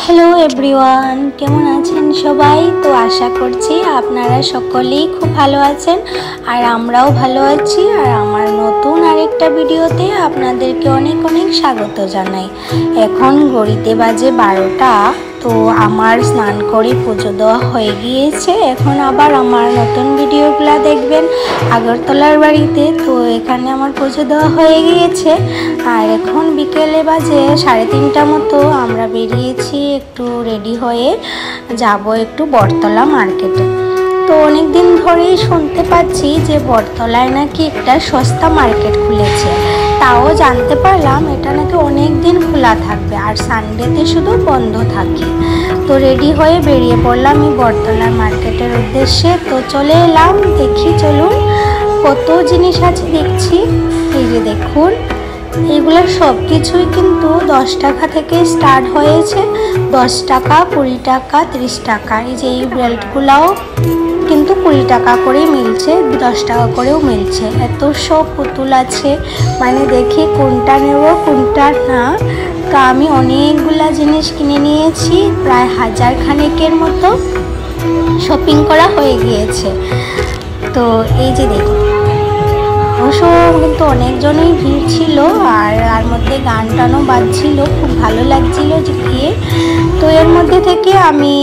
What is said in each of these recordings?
Hello everyone, কেমন আছেন সবাই? তো আশা করছি আপনারা সকলেই খুব ভালো আছেন আর আমরাও ভালো আছি। আর আমার নতুন আরেকটা ভিডিওতে আপনাদেরকে অনেক অনেক স্বাগত জানাই। এখন ঘড়িতে বাজে 12টা। তো আমার স্নান করে পুজো দেওয়া হয়ে গিয়েছে। এখন আবার আমার নতুন ভিডিওগুলো দেখবেন আগরতলার বাড়িতে। তো এখানে আমার পুজো দেওয়া হয়ে গিয়েছে আর এখন বিকেলে বাজে 3:30 মতো। আমরা বেরিয়েছি একটু রেডি হয়ে যাব একটু বটতলা মার্কেটে। তো অনেক দিন ধরেই শুনতে পাচ্ছি যে বটতলায় নাকি একটা সস্তা মার্কেট খুলেছে। তাও জানতে পারলাম এটা নাকি অনেক দিন খোলা থাকবে আর সানডেতে শুধু বন্ধ থাকে। তো রেডি হয়ে বেরিয়ে পড়লাম এই বটতলার মার্কেটের উদ্দেশ্যে। তো চলে এলাম, দেখি চলুন কত জিনিস আছে দেখছি। এই যে দেখুন, এগুলো সব কিছুই কিন্তু 10 টাকা থেকে স্টার্ট হয়েছে। 10 টাকা, 20 টাকা, 30 টাকা। এই যে এই বেল্টগুলাও কিন্তু 20 টাকা করেই মিলছে, 10 টাকা করেও মিলছে। এত সব পুতুল আছে, মানে দেখি কোনটা নেব কোনটা না। তো আমি অনেকগুলা জিনিস কিনে নিয়েছি, প্রায় 1000 খানেকের মতো শপিং করা হয়ে গিয়েছে। তো এই যে দেখুন, অবশ্য কিন্তু অনেকজনই ভিড় ছিল আর মধ্যে গান টানও বাজছিল, খুব ভালো লাগছিল যে গিয়ে। তো এর মধ্যে থেকে আমি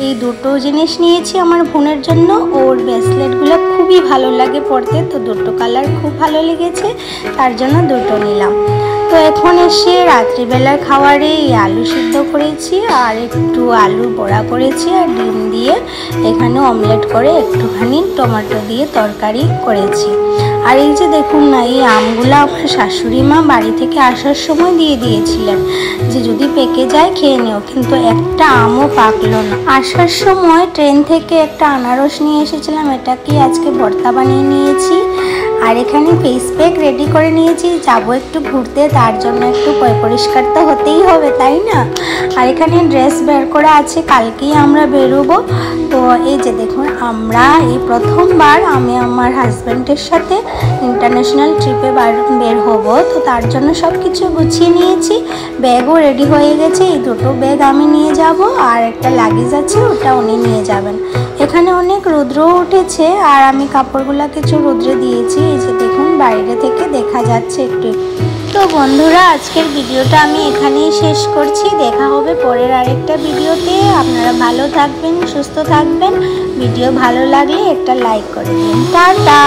এই দুটো জিনিস নিয়েছি আমার বোনের জন্য। ওর ব্রেসলেটগুলো খুবই ভালো লাগে পরতে, তো দুটো কালার খুব ভালো লেগেছে, তার জন্য দুটো নিলাম। তো এখন এসে রাত্রিবেলার খাবারে আলু সিদ্ধ করেছি আর একটু আলু বড়া করেছি আর ডিম দিয়ে এখানে অমলেট করে একটুখানি টমেটো দিয়ে তরকারি করেছি। আর এই যে দেখুন না, এই আমগুলো আমার শাশুড়ি মা বাড়ি থেকে আসার সময় দিয়ে দিয়েছিলেন যে যদি পেকে যায় খেয়ে নিও, কিন্তু একটা আমও পাকলো না। আসার সময় ট্রেন থেকে একটা আনারস নিয়ে এসেছিলাম, এটাকে আজকে ভর্তা বানিয়ে নিয়েছি। আর এখানে ফেস প্যাক রেডি করে নিয়েছি, যাবো একটু ঘুরতে, তার জন্য একটু পরিষ্কার তো হতেই হবে, তাই না? আর এখানে ড্রেস বের করা আছে, কালকেই আমরা বেরোবো। তো এই যে দেখুন, আমরা এই প্রথমবার আমি আমার হাজব্যান্ডের সাথে ইন্টারন্যাশনাল ট্রিপে বের হব। তো তার জন্য সব কিছু গুছিয়ে নিয়েছি, ব্যাগও রেডি হয়ে গেছে। এই দুটো ব্যাগ আমি নিয়ে যাব আর একটা লাগেজ আছে, ওটা উনি নিয়ে যাবেন। এখানে অনেক রৌদ্র উঠেছে আর আমি কাপড়গুলো কিছু রৌদ্রে দিয়েছি। এই যে দেখুন, বাইরে থেকে দেখা যাচ্ছে একটু। তো বন্ধুরা, আজকের ভিডিওটা আমি এখানেই শেষ করছি। দেখা হবে পরের আরেকটা ভিডিওতে। আপনারা ভালো থাকবেন, সুস্থ থাকবেন। ভিডিও ভালো লাগলে একটা লাইক করে দিন। টাটা।